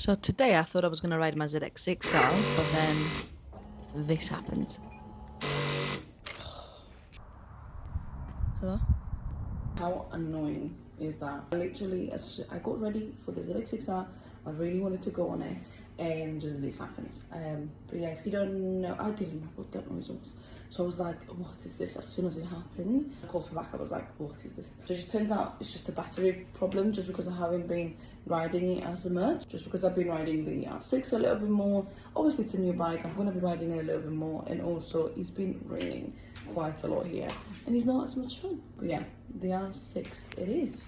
So today I thought I was going to ride my Zx6r, but then this happened. Hello? How annoying is that? Literally, I got ready for the Zx6r, I really wanted to go on it, and just this happens. But yeah, if you don't know, I didn't know what that noise was. So I was like, what is this? As soon as it happened, I called for back, I was like, what is this? So it just turns out it's just a battery problem, just because I haven't been riding it as much, just because I've been riding the R6 a little bit more. Obviously it's a new bike, I'm going to be riding it a little bit more, and also it's been raining quite a lot here, and it's not as much fun. But yeah, the R6 it is.